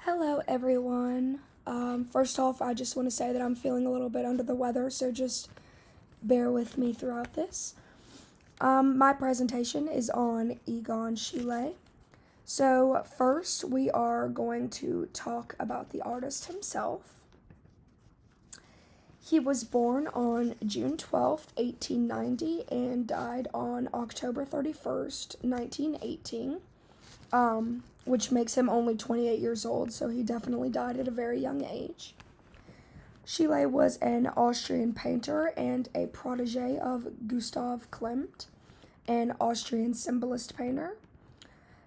Hello, everyone. First off, I just want to say that I'm feeling a little bit under the weather, so just bear with me throughout this. My presentation is on Egon Schiele. So, first, we are going to talk about the artist himself. He was born on June 12th, 1890, and died on October 31st, 1918. Which makes him only 28 years old, so he definitely died at a very young age. Schiele was an Austrian painter and a protege of Gustav Klimt, an Austrian symbolist painter.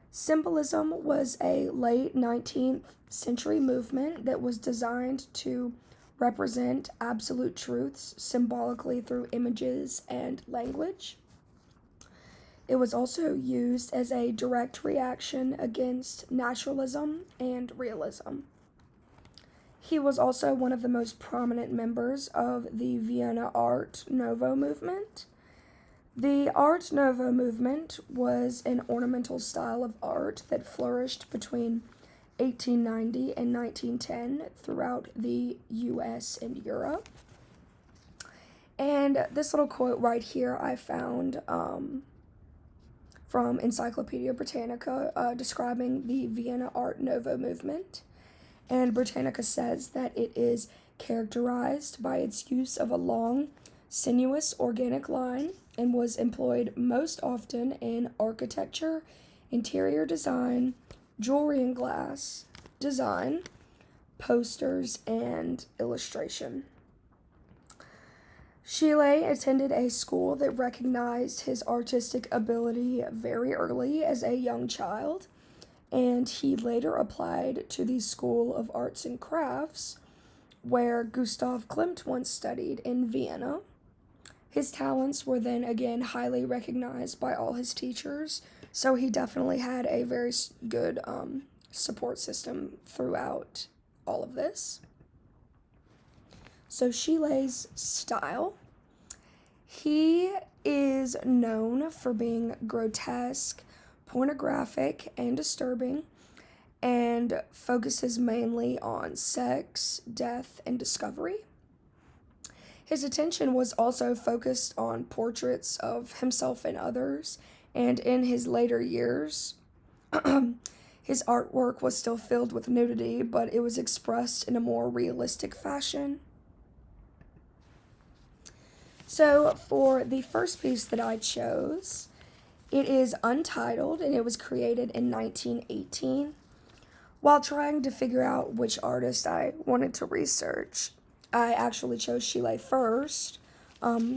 Symbolism was a late 19th century movement that was designed to represent absolute truths symbolically through images and language. It was also used as a direct reaction against naturalism and realism. He was also one of the most prominent members of the Vienna Art Nouveau movement. The Art Nouveau movement was an ornamental style of art that flourished between 1890 and 1910 throughout the US and Europe. And this little quote right here I found from Encyclopedia Britannica describing the Vienna Art Nouveau movement. And Britannica says that it is characterized by its use of a long, sinuous organic line and was employed most often in architecture, interior design, jewelry and glass design, posters, and illustration. Schiele attended a school that recognized his artistic ability very early as a young child, and he later applied to the School of Arts and Crafts, where Gustav Klimt once studied in Vienna. His talents were then again highly recognized by all his teachers, so he definitely had a very good support system throughout all of this. So Schiele's style. He is known for being grotesque, pornographic, and disturbing, and focuses mainly on sex, death, and discovery. His attention was also focused on portraits of himself and others, and in his later years, his artwork was still filled with nudity, but it was expressed in a more realistic fashion. So, for the first piece that I chose, it is untitled and it was created in 1918. While trying to figure out which artist I wanted to research, I actually chose Schiele first,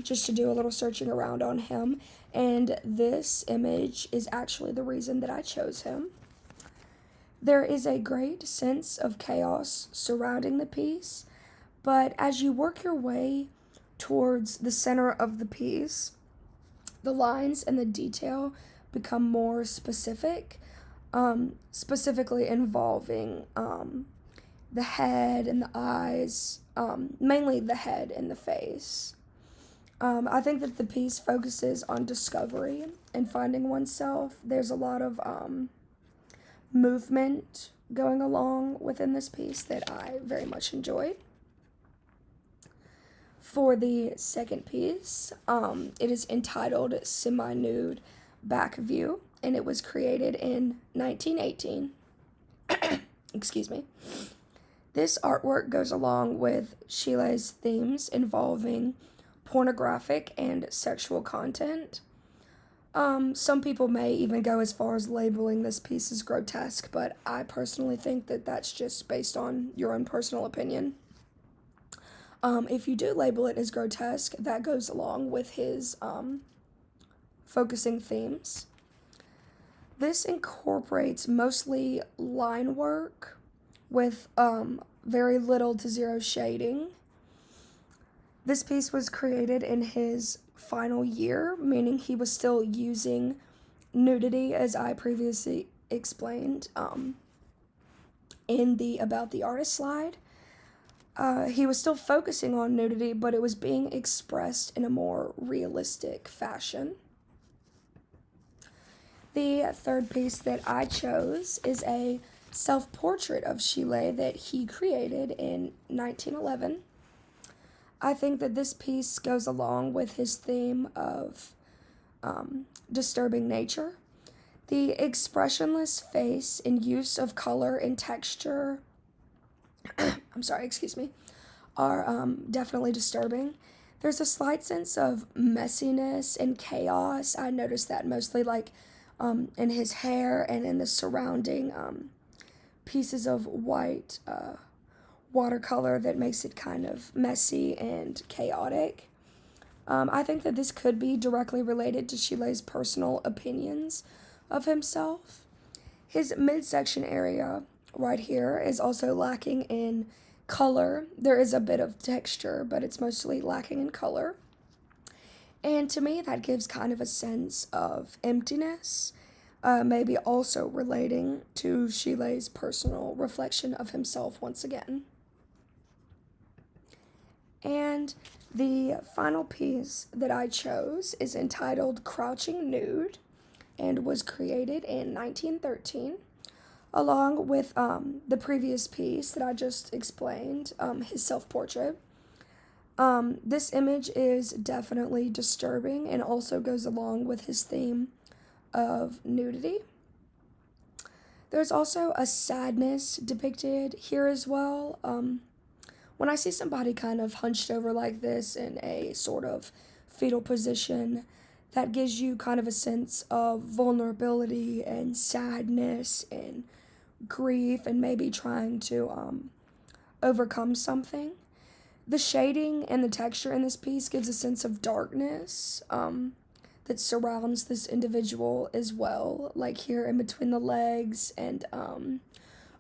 just to do a little searching around on him, and this image is actually the reason that I chose him. There is a great sense of chaos surrounding the piece, but as you work your way towards the center of the piece, the lines and the detail become more specific, specifically involving the head and the eyes, mainly the head and the face. I think that the piece focuses on discovery and finding oneself. There's a lot of movement going along within this piece that I very much enjoyed. For the second piece, it is entitled Semi-Nude Back View, and it was created in 1918. Excuse me. This artwork goes along with Schiele's themes involving pornographic and sexual content. Some people may even go as far as labeling this piece as grotesque, but I personally think that that's just based on your own personal opinion. If you do label it as grotesque, that goes along with his focusing themes. This incorporates mostly line work with very little to zero shading. This piece was created in his final year, meaning he was still using nudity, as I previously explained in the About the Artist slide. He was still focusing on nudity, but it was being expressed in a more realistic fashion. The third piece that I chose is a self-portrait of Schiele that he created in 1911. I think that this piece goes along with his theme of disturbing nature. The expressionless face and use of color and texture, are definitely disturbing. There's a slight sense of messiness and chaos. I noticed that mostly in his hair and in the surrounding pieces of white watercolor that makes it kind of messy and chaotic. I think that this could be directly related to Schiele's personal opinions of himself. His midsection area right here is also lacking in color. There is a bit of texture, but it's mostly lacking in color. And to me, that gives kind of a sense of emptiness, maybe also relating to Schiele's personal reflection of himself once again. And the final piece that I chose is entitled Crouching Nude and was created in 1913, along with the previous piece that I just explained, his self-portrait. This image is definitely disturbing and also goes along with his theme of nudity. There's also a sadness depicted here as well. When I see somebody kind of hunched over like this in a sort of fetal position, that gives you kind of a sense of vulnerability and sadness and grief and maybe trying to overcome something. The shading and the texture in this piece gives a sense of darkness that surrounds this individual as well, like here in between the legs and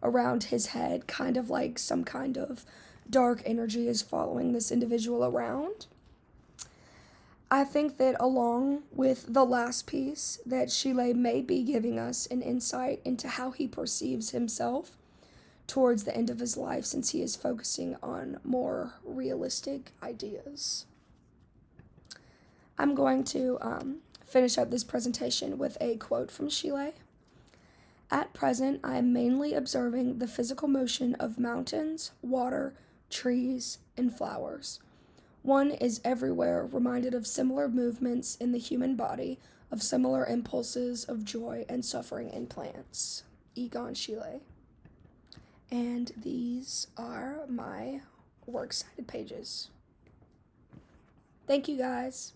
around his head, kind of like some kind of dark energy is following this individual around. I think that along with the last piece, that Schiele may be giving us an insight into how he perceives himself towards the end of his life, since he is focusing on more realistic ideas. I'm going to finish up this presentation with a quote from Schiele. At present, I am mainly observing the physical motion of mountains, water, trees, and flowers. One is everywhere reminded of similar movements in the human body, of similar impulses of joy and suffering in plants. Egon Schiele. And these are my works cited pages. Thank you guys.